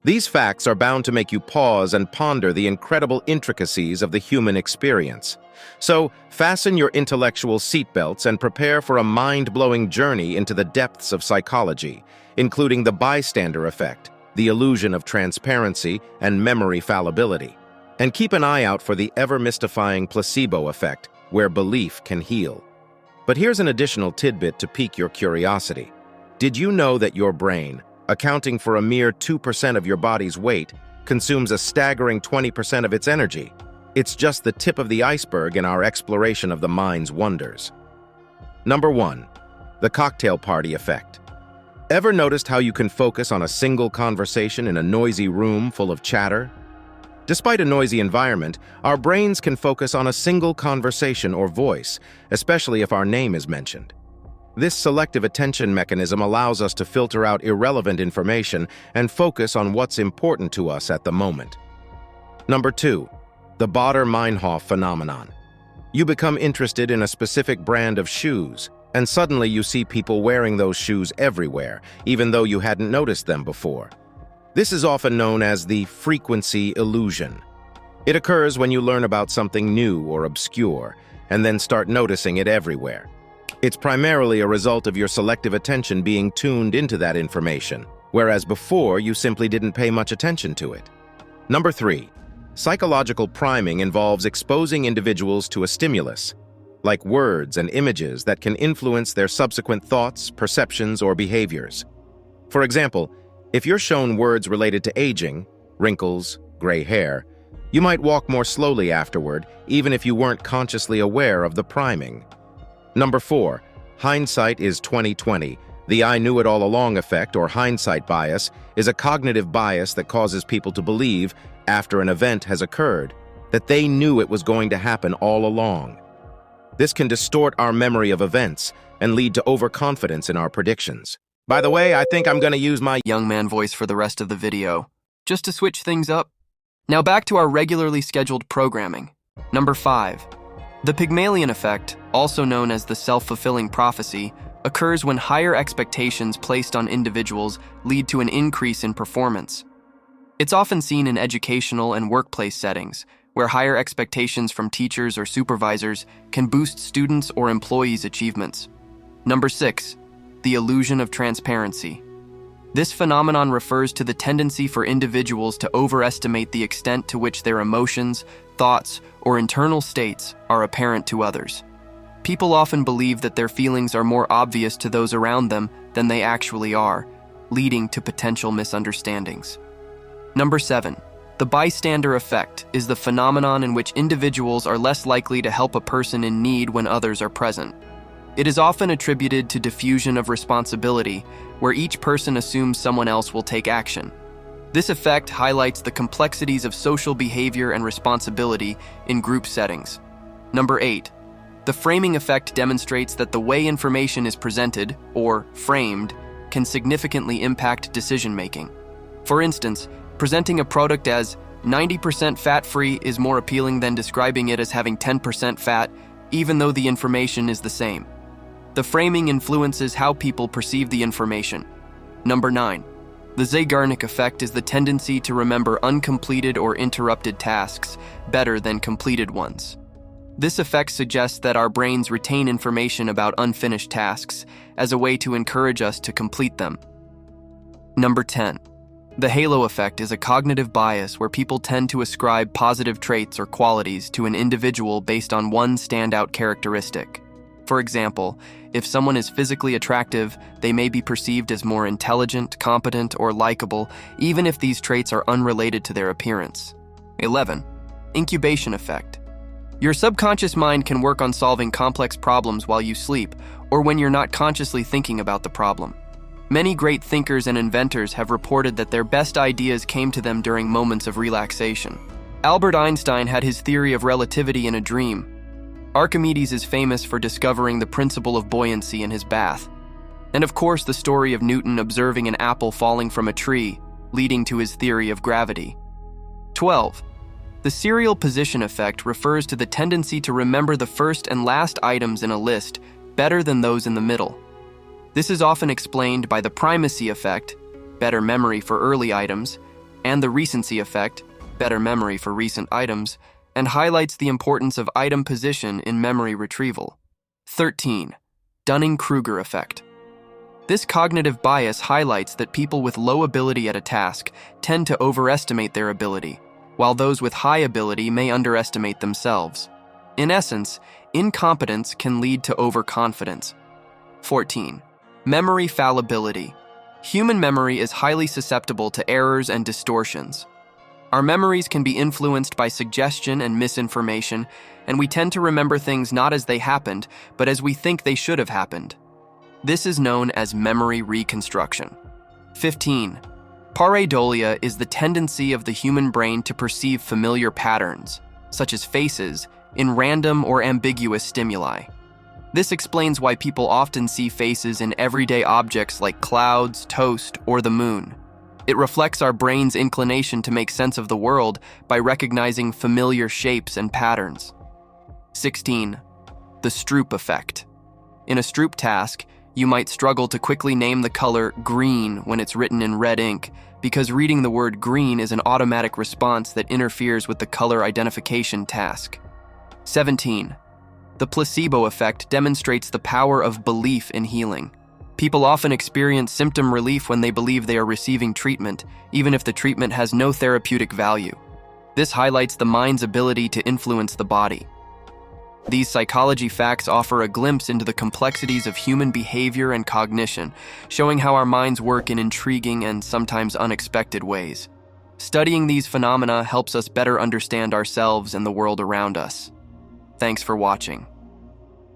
These facts are bound to make you pause and ponder the incredible intricacies of the human experience. So, fasten your intellectual seatbelts and prepare for a mind-blowing journey into the depths of psychology, including the bystander effect, the illusion of transparency, and memory fallibility. And keep an eye out for the ever-mystifying placebo effect, where belief can heal. But here's an additional tidbit to pique your curiosity. Did you know that your brain, accounting for a mere 2% of your body's weight, consumes a staggering 20% of its energy? It's just the tip of the iceberg in our exploration of the mind's wonders. Number 1. The cocktail party effect. Ever noticed how you can focus on a single conversation in a noisy room full of chatter? Despite a noisy environment, our brains can focus on a single conversation or voice, especially if our name is mentioned. This selective attention mechanism allows us to filter out irrelevant information and focus on what's important to us at the moment. Number 2. The Baader-Meinhof phenomenon. You become interested in a specific brand of shoes, and suddenly you see people wearing those shoes everywhere, even though you hadn't noticed them before. This is often known as the frequency illusion. It occurs when you learn about something new or obscure, and then start noticing it everywhere. It's primarily a result of your selective attention being tuned into that information, whereas before you simply didn't pay much attention to it. Number 3. Psychological priming involves exposing individuals to a stimulus, like words and images that can influence their subsequent thoughts, perceptions, or behaviors. For example, if you're shown words related to aging, wrinkles, gray hair, you might walk more slowly afterward, even if you weren't consciously aware of the priming. Number 4. Hindsight is 20/20. The I knew it all along effect, or hindsight bias, is a cognitive bias that causes people to believe, after an event has occurred, that they knew it was going to happen all along. This can distort our memory of events and lead to overconfidence in our predictions. By the way, I think I'm going to use my young man voice for the rest of the video, just to switch things up. Now back to our regularly scheduled programming. Number 5. The Pygmalion effect, also known as the self-fulfilling prophecy, occurs when higher expectations placed on individuals lead to an increase in performance. It's often seen in educational and workplace settings, where higher expectations from teachers or supervisors can boost students' or employees' achievements. Number 6. The illusion of transparency. This phenomenon refers to the tendency for individuals to overestimate the extent to which their emotions, thoughts, or internal states are apparent to others. People often believe that their feelings are more obvious to those around them than they actually are, leading to potential misunderstandings. Number 7. The bystander effect is the phenomenon in which individuals are less likely to help a person in need when others are present. It is often attributed to diffusion of responsibility, where each person assumes someone else will take action. This effect highlights the complexities of social behavior and responsibility in group settings. Number 8. The framing effect demonstrates that the way information is presented, or framed, can significantly impact decision-making. For instance, presenting a product as 90% fat-free is more appealing than describing it as having 10% fat, even though the information is the same. The framing influences how people perceive the information. Number 9. The Zeigarnik effect is the tendency to remember uncompleted or interrupted tasks better than completed ones. This effect suggests that our brains retain information about unfinished tasks as a way to encourage us to complete them. Number 10. The halo effect is a cognitive bias where people tend to ascribe positive traits or qualities to an individual based on one standout characteristic. For example, if someone is physically attractive, they may be perceived as more intelligent, competent, or likable, even if these traits are unrelated to their appearance. 11. Incubation effect. Your subconscious mind can work on solving complex problems while you sleep, or when you're not consciously thinking about the problem. Many great thinkers and inventors have reported that their best ideas came to them during moments of relaxation. Albert Einstein had his theory of relativity in a dream. Archimedes is famous for discovering the principle of buoyancy in his bath. And of course, the story of Newton observing an apple falling from a tree, leading to his theory of gravity. 12. The serial position effect refers to the tendency to remember the first and last items in a list better than those in the middle. This is often explained by the primacy effect, better memory for early items, and the recency effect, better memory for recent items, and highlights the importance of item position in memory retrieval. 13. Dunning-Krueger effect. This cognitive bias highlights that people with low ability at a task tend to overestimate their ability, while those with high ability may underestimate themselves. In essence, incompetence can lead to overconfidence. 14. Memory fallibility. Human memory is highly susceptible to errors and distortions. Our memories can be influenced by suggestion and misinformation, and we tend to remember things not as they happened, but as we think they should have happened. This is known as memory reconstruction. 15. Pareidolia is the tendency of the human brain to perceive familiar patterns, such as faces, in random or ambiguous stimuli. This explains why people often see faces in everyday objects like clouds, toast, or the moon. It reflects our brain's inclination to make sense of the world by recognizing familiar shapes and patterns. 16. The Stroop Effect. In a Stroop task, you might struggle to quickly name the color green when it's written in red ink, because reading the word green is an automatic response that interferes with the color identification task. 17. The placebo effect demonstrates the power of belief in healing. People often experience symptom relief when they believe they are receiving treatment, even if the treatment has no therapeutic value. This highlights the mind's ability to influence the body. These psychology facts offer a glimpse into the complexities of human behavior and cognition, showing how our minds work in intriguing and sometimes unexpected ways. Studying these phenomena helps us better understand ourselves and the world around us. Thanks for watching.